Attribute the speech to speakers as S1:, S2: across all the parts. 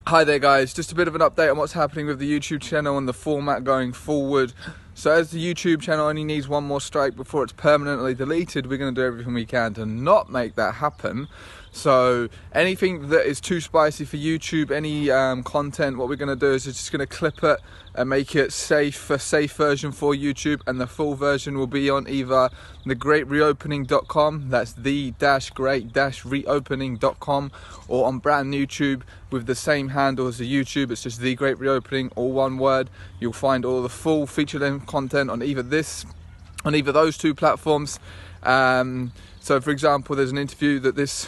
S1: Hi there guys, just a bit of an update on what's happening with the YouTube channel and the format going forward. So as the YouTube channel only needs one more strike before it's permanently deleted, we're going to do everything we can to not make that happen. So anything that is too spicy for YouTube, any content, what we're going to do is just going to clip it and make it safe, a safe version for YouTube, and the full version will be on either TheGreatReopening.com, that's the-great-reopening.com, or on BRANDNEWTUBE with the same handle as the YouTube. It's just The Great Reopening, all one word. You'll find all the full feature-length content on either those two platforms. So for example, there's an interview that this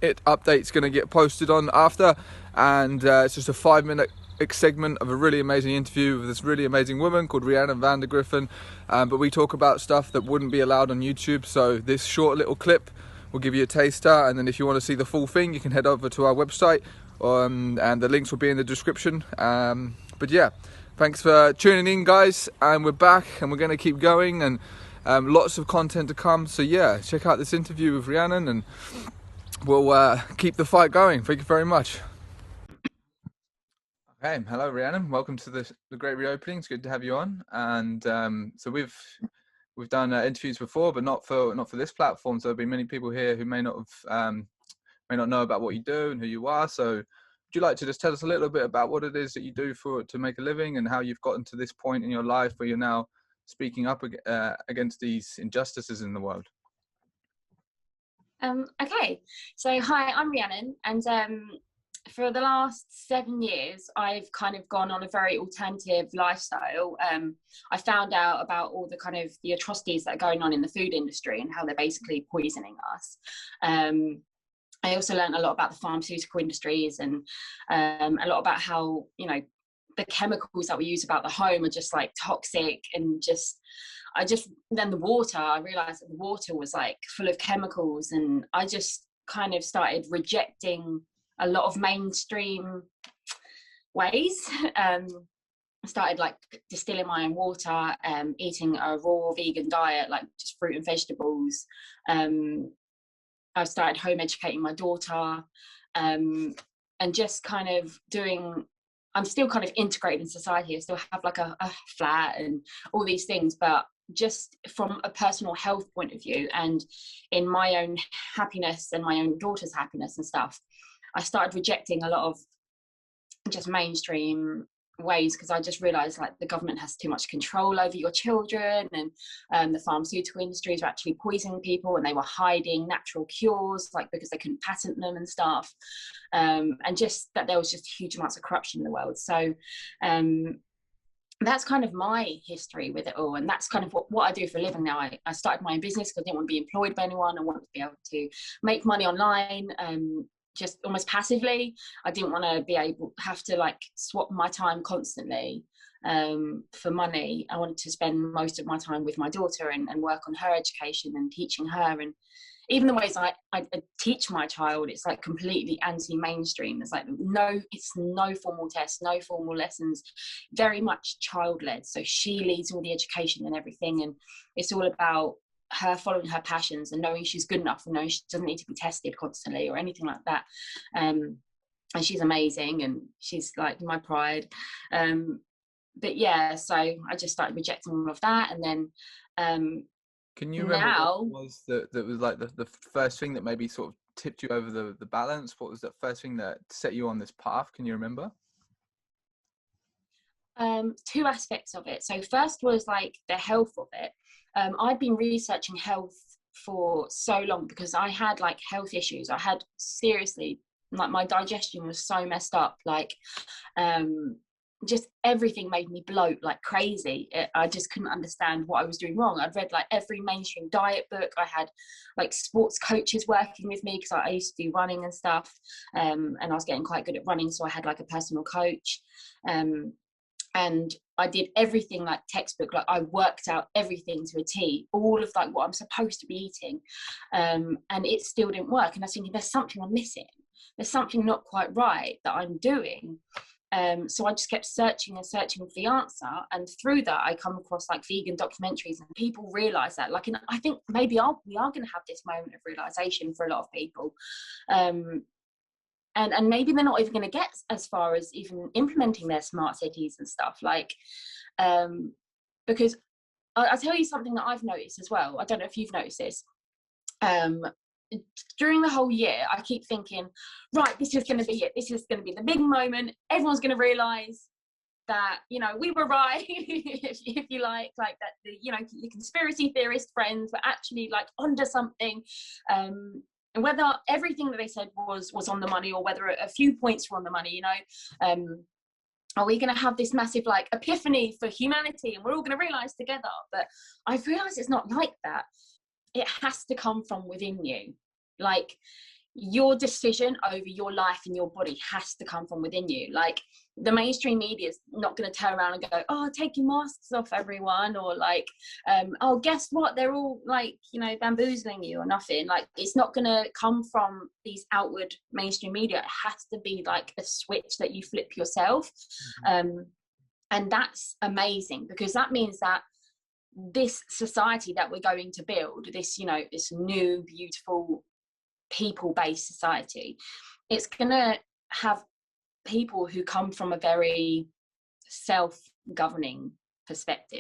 S1: update's going to get posted on after, and it's just a 5-minute segment of a really amazing interview with this really amazing woman called Rhiannon Griffin, but we talk about stuff that wouldn't be allowed on YouTube. So this short little clip will give you a taster, and then if you want to see the full thing, you can head over to our website, and the links will be in the description. But yeah, thanks for tuning in guys, and we're back and we're going to keep going, and lots of content to come. So yeah, check out this interview with Rhiannon and we'll keep the fight going. Thank you very much. Okay, hello Rhiannon, welcome to the Great Reopening. It's good to have you on. And so we've done interviews before, but not for this platform. So there'll be many people here who may not know about what you do and who you are. So would you like to just tell us a little bit about what it is that you do to make a living, and how you've gotten to this point in your life where you're now speaking up against these injustices in the world?
S2: Okay, so hi, I'm Rhiannon, and for the last 7 years, I've kind of gone on a very alternative lifestyle. I found out about all the atrocities that are going on in the food industry and how they're basically poisoning us. I also learned a lot about the pharmaceutical industries, and a lot about how, the chemicals that we use about the home are just like toxic, and then the water, I realized that the water was like full of chemicals, and I just kind of started rejecting a lot of mainstream ways. I started like distilling my own water, eating a raw vegan diet, like just fruit and vegetables. I started home educating my daughter, and just kind of I'm still kind of integrated in society. I still have like a flat and all these things, but just from a personal health point of view, and in my own happiness and my own daughter's happiness and stuff, I started rejecting a lot of just mainstream ways, because I just realized like the government has too much control over your children, and the pharmaceutical industries were actually poisoning people, and they were hiding natural cures like because they couldn't patent them and stuff, and just that there was just huge amounts of corruption in the world. So that's kind of my history with it all, and that's kind of what I do for a living now. I started my own business because I didn't want to be employed by anyone. I wanted to be able to make money online, just almost passively. I didn't want to have to like swap my time constantly for money. I wanted to spend most of my time with my daughter, and work on her education and teaching her. And even the ways I teach my child, it's like completely anti-mainstream. It's like it's no formal tests, no formal lessons, very much child-led. So she leads all the education and everything, and it's all about her following her passions and knowing she's good enough, and knowing she doesn't need to be tested constantly or anything like that. And she's amazing, and she's like my pride. But yeah, so I just started rejecting all of that, and then
S1: Can you remember what
S2: now
S1: it was that was like the first thing that maybe sort of tipped you over the balance? What was that first thing that set you on this path? Can you remember?
S2: two aspects of it. So first was like the health of it. I'd been researching health for so long because I had like health issues. I had seriously, like my digestion was so messed up, like just everything made me bloat like crazy. I just couldn't understand what I was doing wrong. I'd read like every mainstream diet book. I had like sports coaches working with me because I used to do running and stuff, and I was getting quite good at running, so I had like a personal coach. And I did everything like textbook, like I worked out everything to a T, all of like what I'm supposed to be eating, and it still didn't work. And I was thinking, there's something I'm missing, there's something not quite right that I'm doing. So I just kept searching and searching for the answer, and through that I come across like vegan documentaries, and people realize that, like, and I think maybe we are going to have this moment of realization for a lot of people. and maybe they're not even going to get as far as even implementing their smart cities and stuff, like, because I'll tell you something that I've noticed as well. I don't know if you've noticed this. During the whole year, I keep thinking, right, this is going to be it. This is going to be the big moment. Everyone's going to realise that, you know, we were right, if you like that, you know, your conspiracy theorist friends were actually like onto something. And whether everything that they said was on the money, or whether a few points were on the money, you know, are we going to have this massive like epiphany for humanity and we're all going to realise together? But I've realised it's not like that. It has to come from within you. Like, your decision over your life and your body has to come from within you. Like, the mainstream media is not going to turn around and go, oh, take your masks off, everyone, or like, oh, guess what, they're all like, you know, bamboozling you or nothing. Like, it's not going to come from these outward mainstream media. It has to be like a switch that you flip yourself. And that's amazing, because that means that this society that we're going to build, this, you know, this new beautiful people-based society, it's gonna have people who come from a very self-governing perspective.